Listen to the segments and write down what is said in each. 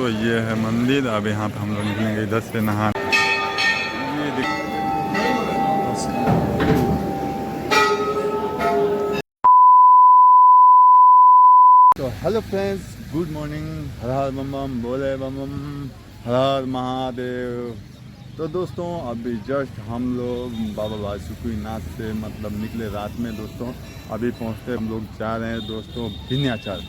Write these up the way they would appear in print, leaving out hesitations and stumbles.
दोस्तों ये है मंदिर। अब यहाँ पे हम लोग निकलेंगे इधर से नहा। तो हेलो फ्रेंड्स, गुड मॉर्निंग। हर हर बम बम बोले बम बम, हर हर महादेव। तो दोस्तों अभी जस्ट हम लोग बाबा बासुकीनाथ से मतलब निकले रात में दोस्तों। अभी पहुँचते हम लोग जा रहे हैं दोस्तों विंध्याचल।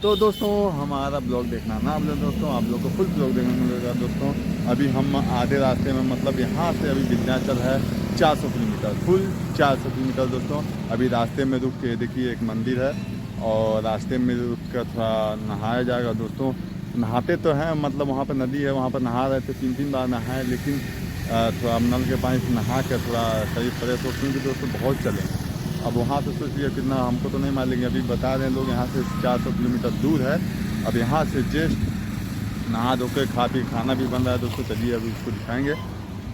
तो दोस्तों हमारा ब्लॉग देखना ना आप लोग दोस्तों, आप लोग को फुल ब्लॉग देखने मिलेगा दोस्तों। अभी हम आधे रास्ते में मतलब यहाँ से अभी विंध्याचल है 400 किलोमीटर, फुल 400 किलोमीटर दोस्तों। अभी रास्ते में रुक के देखिए एक मंदिर है और रास्ते में रुक कर थोड़ा नहाया जाएगा दोस्तों। नहाते तो हैं मतलब वहाँ पर नदी है, वहाँ पर नहा रहे थे, 3 बार नहाए, लेकिन थोड़ा नल के पानी से नहा कर थोड़ा शरीर फ्रेश हो, क्योंकि दोस्तों बहुत चले। अब वहाँ से सोचिए कितना, हमको तो नहीं मालूम, अभी बता रहे हैं लोग यहाँ से 400 किलोमीटर दूर है। अब यहाँ से जस्ट नहा धो के खा पी, खाना भी बन रहा है दोस्तों, चलिए अभी उसको दिखाएँगे।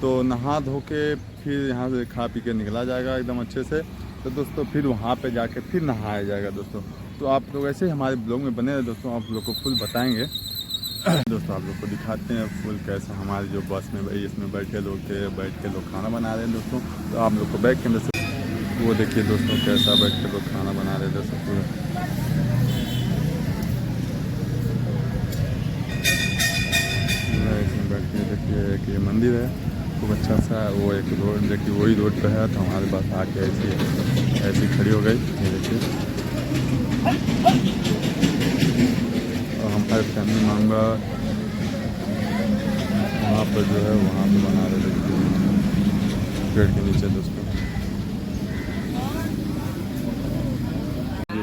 तो नहा धो के फिर यहाँ से खा पी के निकला जाएगा एकदम अच्छे से। तो दोस्तों फिर वहाँ पे जाके फिर नहाया जाएगा दोस्तों। तो आप लोग ऐसे ही हमारे ब्लॉग में बने रहे दोस्तों, आप लोग को फुल बताएंगे। दोस्तों आप लोग को दिखाते हैं फुल कैसे हमारे जो बस में भाई इसमें बैठे लोग थे, बैठ के लोग खाना बना रहे हैं दोस्तों। तो आप लोग को बैठ के अंदर से वो देखिए दोस्तों कैसा बैठ के लोग खाना बना रहे हैं दोस्तों पूरा। इसमें बैठ के देखिए कि ये मंदिर है खूब अच्छा सा। वो एक रोड देखिए वही रोड पे है, तो हमारे पास आके ऐसी खड़ी हो गई, ये देखिए। और हमारे फैमिली मेम्बर वहाँ पर जो है वहाँ पे बना रहे थे पेड़ के नीचे दोस्तों।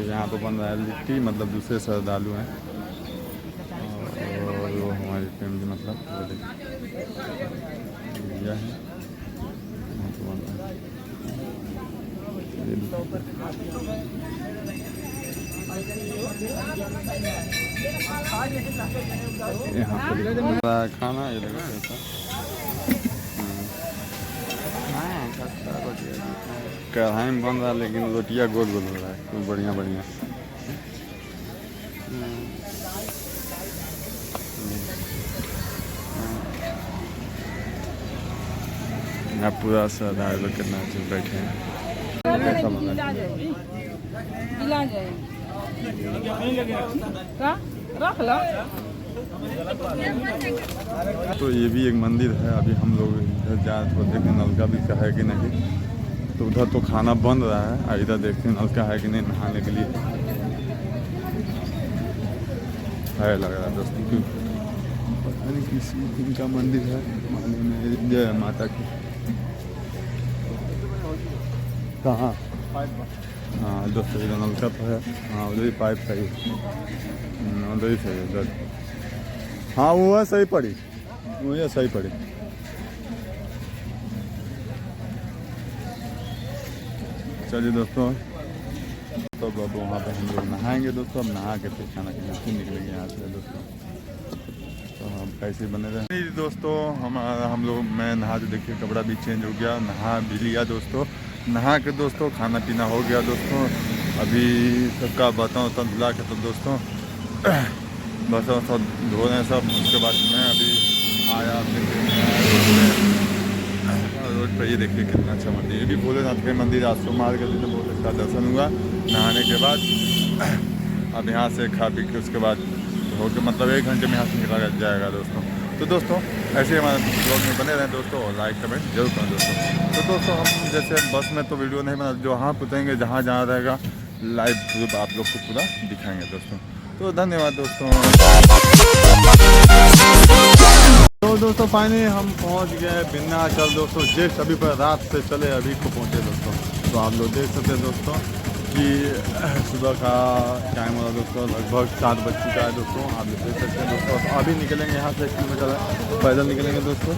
यहाँ पे बन रहा है लिट्टी, मतलब दूसरे श्रद्धालु हैं और वो हमारी फैमिली मतलब वो देखिए है यहाँ पे बन रहा है। यहाँ पे खाना ये लगा कैसा कढ़ाई में बन रहा है, लेकिन रोटियाँ गोल गोल हो रहा है, खूब बढ़िया बढ़िया। यहाँ पूरा साधा लोग कितना अच्छे बैठे हैं। कैसा बन रहा है? तो ये भी एक मंदिर है। अभी हम लोग इधर जा तो देखें नलका भी का है कि नहीं। तो उधर तो खाना बन रहा है और इधर देखते हैं नलका है कि नहीं नहाने के लिए है लग रहा है दोस्तों। क्यों पता नहीं किसी इनका मंदिर है, मालूम है। जय माता की। कहाँ? हाँ दोस्तों इधर नलका तो है, हाँ उधर ही पाइप सही, उधर ही सही उधर। हाँ वो है सही पड़ी, वो है सही पड़ी। चलिए दोस्तों तो अब वहाँ पे हम लोग नहाएंगे दोस्तों। अब नहा के फिर खाना खाना फिर निकलेंगे यहाँ से दोस्तों। तो हम कैसे बने रहे दोस्तों। हम लोग मैं नहा के देखिए कपड़ा भी चेंज हो गया, नहा भी लिया दोस्तों। नहा के दोस्तों खाना पीना हो गया दोस्तों। अभी सबका बर्तन वर्तन धुला के तो दोस्तों बर्तन वर्तन धो रहे हैं सब। उसके बाद मैं अभी आया रोड पर, ये देखिए कितना अच्छा मंदिर। ये भी भोलेनाथ के मंदिर आज सोमवार के दिन बहुत अच्छा दर्शन हुआ नहाने के बाद। अब यहाँ से खा पी के उसके बाद हो के मतलब 1 घंटे में यहाँ से निकला जाएगा दोस्तों। तो दोस्तों ऐसे ही हमारे ब्लॉग में बने रहें दोस्तों और लाइक कमेंट जरूर करें दोस्तों। तो दोस्तों हम जैसे बस में तो वीडियो नहीं बना, जो वहाँ पूछेंगे जहाँ जहाँ रहेगा लाइव प्रूफ आप लोग को पूरा दिखाएंगे दोस्तों। तो धन्यवाद दोस्तों। तो दोस्तों फाइनली हम पहुंच गए विंध्याचल दोस्तों। जस्ट अभी पर रात से चले अभी को पहुंचे दोस्तों। तो आप लोग देख सकते हैं दोस्तों कि सुबह का टाइम हो दोस्तों, लगभग 7 बज चुका है दोस्तों। आप लोग देख सकते हैं दोस्तों। तो अभी निकलेंगे यहाँ से 1 किलोमीटर पैदल निकलेंगे दोस्तों।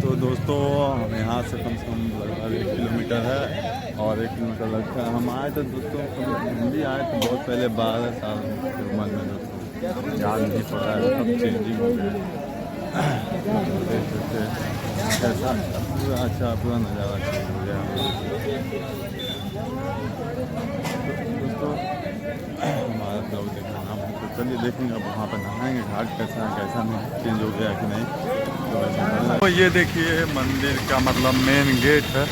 तो दोस्तों हम यहाँ से कम लगभग 1 किलोमीटर है और 1 किलोमीटर लगता है। हम आए थे दोस्तों, हम भी आए थे बहुत पहले 12 साल की उम्र में दोस्तों, याद नहीं पता है, सब चेंजिंग हो गया। देख सकते कैसा पूरा अच्छा पूरा नज़ारा चेंज हो गया दोस्तों। हमारा ब्लॉग देखना ना चलिए देखेंगे अब वहाँ पर नहाएंगे, घाट कैसा है कैसा नहीं, चेंज हो गया कि नहीं। तो ये देखिए मंदिर का मतलब मेन गेट है,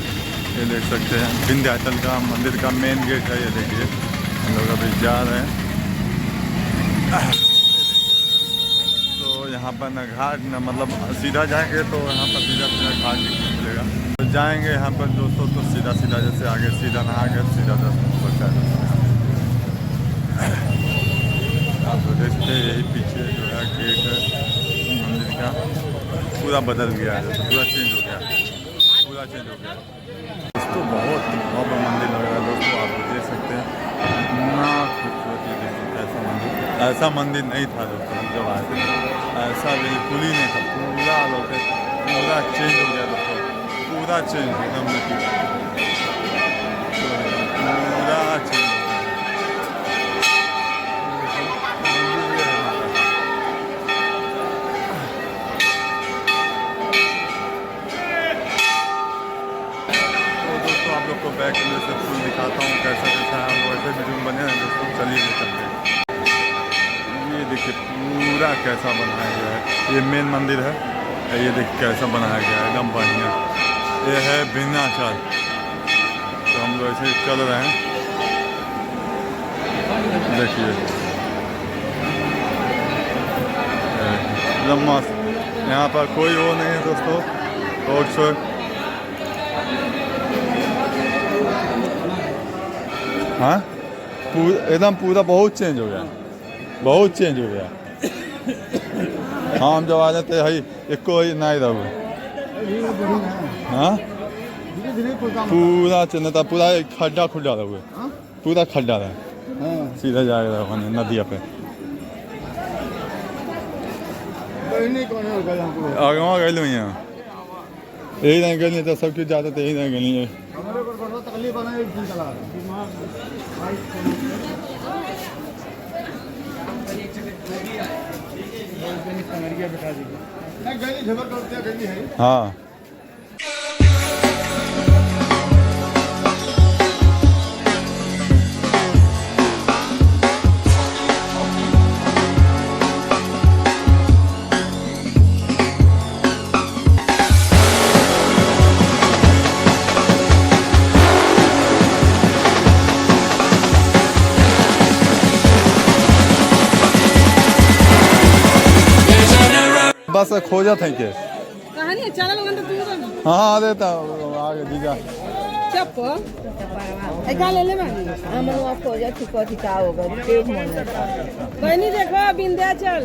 ये देख सकते हैं विंध्याचल का मंदिर का मेन गेट है। ये देखिए हम लोग अभी जा रहे हैं। तो यहाँ पर न घाट न मतलब सीधा जाएंगे तो यहाँ पर सीधा सीधा घाट मिलेगा। तो जाएंगे यहाँ पर दोस्तों तो सीधा सीधा जैसे आगे सीधा नहा के सीधा दर्शन होता है। आप तो देखते हैं यही पीछे जो है गेट है मंदिर का, पूरा बदल गया है, पूरा चेंज हो गया, पूरा चेंज हो गया। दोस्तों बहुत भव्य मंदिर लग रहा है दोस्तों, आप देख सकते हैं इतना खूबसूरत ये देखिए ऐसा मंदिर, ऐसा मंदिर नहीं था दोस्तों जब आए थे, ऐसा बिल्कुल ही नहीं था। पूरा लोग पूरा चेंज हो गया दोस्तों, पूरा चेंज एकदम पूरा चेंज। को बैक में से फुल दिखाता हूँ कैसा कैसा है, हम वैसे वीडियो बने हैं दोस्तों। चलिए निकलते हैं। ये देखिए पूरा कैसा बनाया गया है, ये मेन मंदिर है। ये देखिए कैसा बनाया गया है, एकदम बढ़िया। ये है विंध्याचल, तो हम लोग ऐसे चल रहे हैं। देखिए एकदम मस्त, यहाँ पर कोई वो नहीं है दोस्तों, और छोड़ हाँ एकदम पूरा बहुत चेंज हो गया, बहुत चेंज हो गया। हाँ हम जब आ जाते हैं एक को नहीं रहो। हाँ पूरा चेंज था, पूरा खड्डा खुड्डा रहे, पूरा खड्डा रहा, सीधा जाएगा नदिया पे। आगे वहाँ गए यहाँ यही नहीं गली तो सब कुछ जाते थे, यही नहीं गली है। हाँ बस खोजा थे के कहानी चैनल गंदा तू हाँ आ देता आगे दीजा चप ए का ले ले बानी हमन वो खोजा ठिको ठिका होगा पेट मन लगता बहनी देखो विंध्याचल।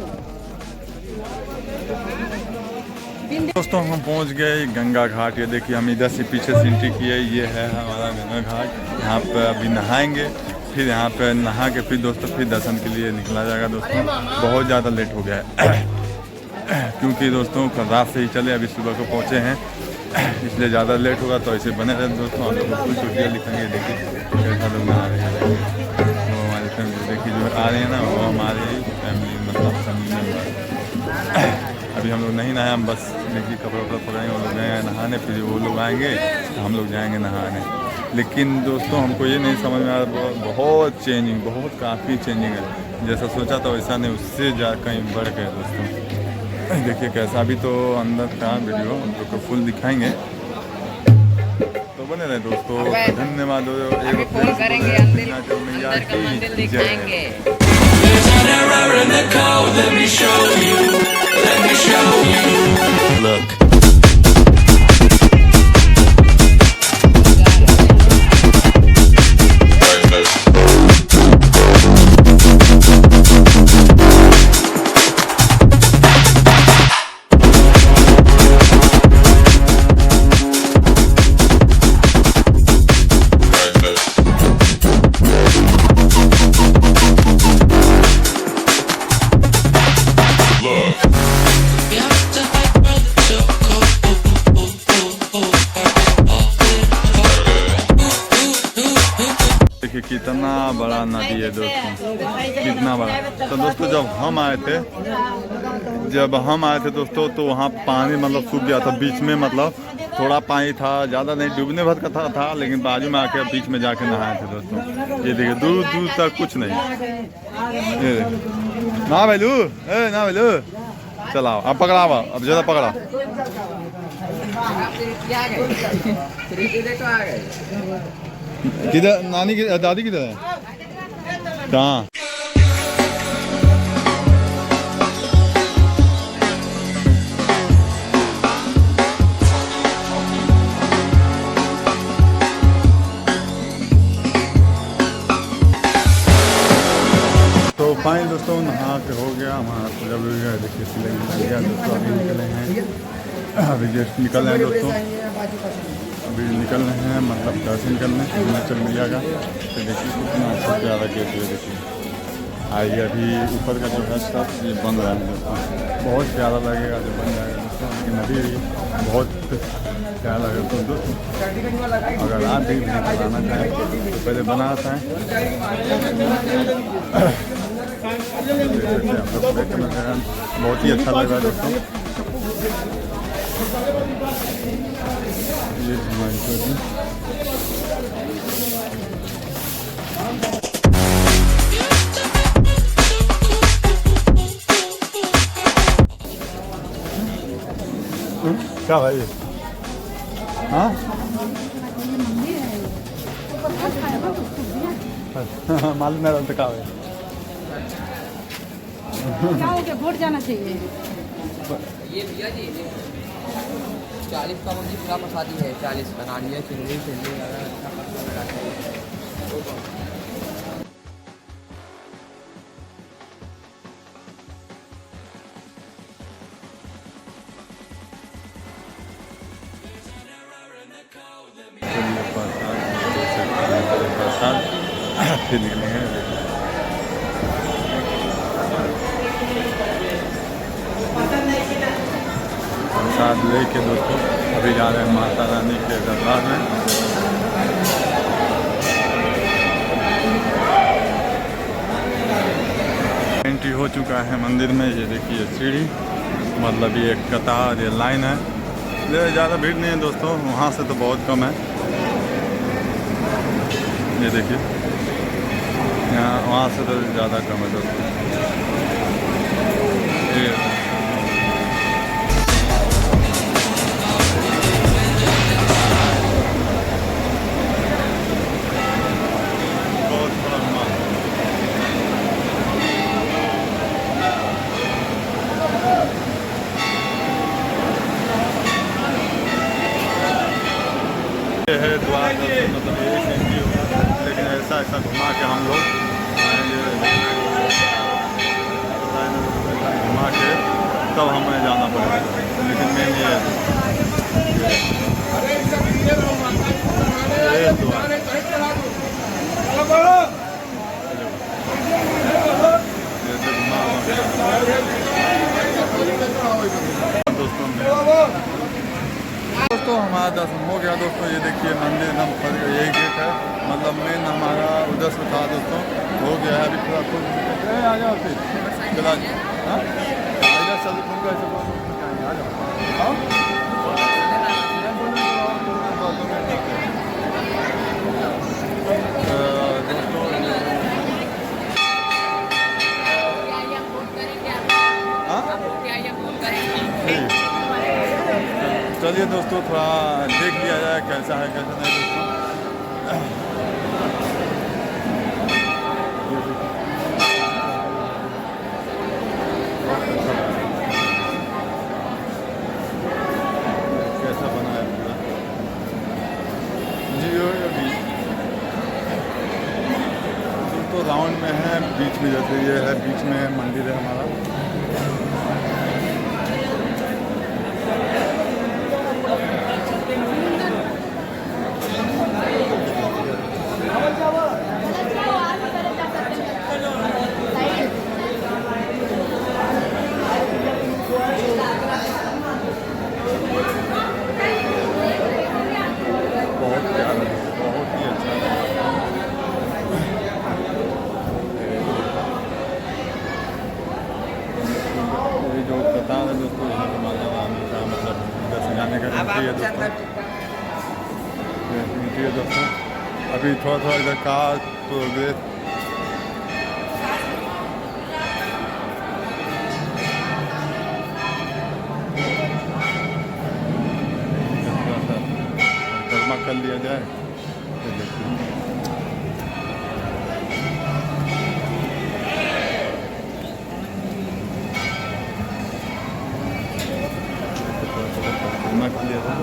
दोस्तों हम पहुंच गए गंगा घाट। ये देखिए हम इधर से पीछे से एंट्री किए, ये है हमारा गंगा घाट। यहाँ पर अभी नहाएंगे, फिर यहाँ पे नहा के फिर दोस्तों फिर दर्शन के लिए निकला जाएगा दोस्तों। बहुत ज़्यादा लेट हो गया है क्योंकि दोस्तों कल रात से ही चले, अभी सुबह को पहुँचे हैं, इसलिए ज़्यादा लेट होगा। तो ऐसे बने रहे दोस्तों, हम लोग कुछ छुट्टियाँ लिखेंगे। देखिए कैसा लोग नहा रहे हैं, वो हमारी फैमिली देखिए जो आ रही है ना, वो हमारी फैमिली मतलब फैमिली मेम्बर। अभी हम लोग नहीं नहाए, हम बस देखिए कपड़ा वपड़ा पकड़ेंगे, वो लोग गए हैं नहाने, फिर वो लोग आएंगे तो हम लोग जाएंगे नहाने। लेकिन दोस्तों हमको ये नहीं समझ में आ रहा, बहुत चेंजिंग, बहुत काफ़ी चेंजिंग है। जैसा सोचा था वैसा नहीं, उससे जा कहीं बढ़ गए दोस्तों। देखिए कैसा भी तो अंदर का वीडियो हम लोग को फुल दिखाएंगे, तो बने रहे दोस्तों। धन्यवाद। अभी फोन करेंगे अंदर का मंदिर दिखाएंगे। Look. देखिए कितना बड़ा नदी है दोस्तों, कितना बड़ा। तो दोस्तों जब हम आए थे दोस्तों तो वहाँ पानी मतलब सूख गया था बीच में, मतलब थोड़ा पानी था, ज़्यादा नहीं, डूबने भर का था लेकिन बाजू में आके बीच में जाके नहाए थे दोस्तों। ये देखिए दूर दूर तक कुछ नहीं, ये देखिए ना भैलू ना भैलू चलाओ अब पकड़ा अब ज़्यादा पकड़ा किधर नानी की दादी किधर है कहाँ तो फाइन दोस्तों नहा के हो गया हमारा पूजा भी हो गया देखिए सिलाई लग गया दोस्तों अभी निकले हैं अभी जस्ट निकल रहे हैं दोस्तों अभी निकल रहे हैं मतलब दर्शन करने हिमाचल मैया का तो देखिए कितना अच्छा प्यारा गेट है देखिए आइए अभी ऊपर का जो है सब ये बन रहा है दोस्तों बहुत प्यारा लगेगा जब बन जाएगा दोस्तों लेकिन अभी बहुत प्यारा लगेगा तो दोस्तों अगर आप भी बनाना चाहें तो पहले बनाता है बहुत ही अच्छा लग रहा है दोस्तों ये हमारी चोटी क्या भाई हाँ मालूम है तो क्या है क्या हो गया वोट जाना चाहिए ये भैया जी 40 का मुझे पूरा प्रसादी है 40 बना लिया चिल्ली फिर निकलेंगे प्रसाद लेके दोस्तों अभी जा रहे हैं माता रानी के दरबार में एंट्री हो चुका है मंदिर में ये देखिए सीढ़ी मतलब ये कतार ये लाइन है ज़्यादा भीड़ नहीं है दोस्तों वहाँ से तो बहुत कम है ये देखिए यहाँ वहाँ से तो ज़्यादा कम है दोस्तों ये बहुत बड़ा विमान ये है द्वार मतलब ये एंट्री होगा लेकिन ऐसा घुमा के हम लोग घुमा के तब हमें जाना पड़ेगा लेकिन मेन ये दोस्तों हमारा दर्शन हो गया दोस्तों ये देखिए मंदिर एकदम यही गेट है मतलब मेन हमारा उधर से था दोस्तों हो गया है अभी थोड़ा खुद आ जाओ फिर चला हाँ इधर चल कैसे आ जाओ हाँ चलिए दोस्तों थोड़ा देख लिया जाए कैसा है कैसा नहीं दोस्तों कैसा बना है पूरा जी अभी तो राउंड में है बीच में जैसे ये है बीच में मंदिर है हमारा दोस्तों अभी थोड़ा इधर कार प्रोग्रेस कर लिया जाए। तो देखिए परिक्रमा कर लिया था।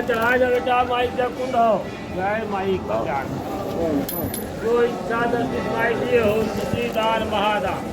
चढ़ा जा बेटा माई जब कुंड हो जय माई का जान जो इच्छा दर्शित माई दिए हो सीतार महादान।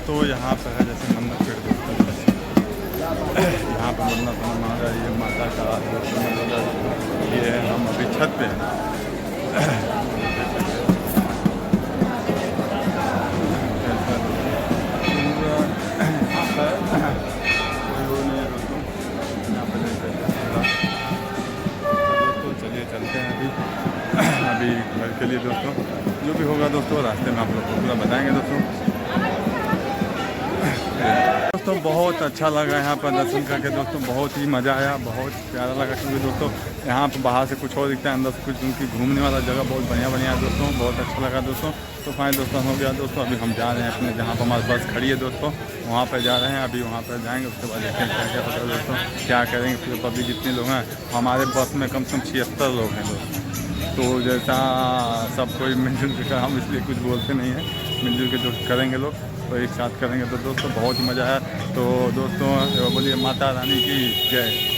तो यहाँ पर है जैसे मन्नत पेड़ यहाँ पर मन्नत मांगा ये माता का ये है। हम अभी छत पे हैं। दोस्तों चलिए चलते हैं अभी घर के लिए दोस्तों। जो भी होगा दोस्तों रास्ते में आप लोग को पूरा बताएंगे दोस्तों। दोस्तों बहुत अच्छा लगा यहाँ पर दर्शन करके दोस्तों, बहुत ही मज़ा आया, बहुत प्यारा लगा। क्योंकि दोस्तों यहाँ पर बाहर से कुछ और दिखता है, अंदर से कुछ उनकी घूमने वाला जगह बहुत बढ़िया बढ़िया है दोस्तों। बहुत अच्छा लगा दोस्तों। तो फाइनल दोस्तों हो गया दोस्तों। अभी हम जा रहे हैं अपने जहाँ पर हमारी बस खड़ी है दोस्तों, वहाँ पर जा रहे हैं। अभी वहाँ पर जाएंगे, उसके बाद देखते हैं क्या क्या पता दोस्तों क्या करेंगे। फिर पब्लिक जितने लोग हैं हमारे बस में कम से कम 76 लोग हैं दोस्तों। तो जैसा सब कोई मिलजुल के कर, हम इसलिए कुछ बोलते नहीं हैं, मिलजुल के जो करेंगे लोग तो एक साथ करेंगे। तो दोस्तों बहुत ही मज़ा आया। तो दोस्तों बोलिए माता रानी की जय।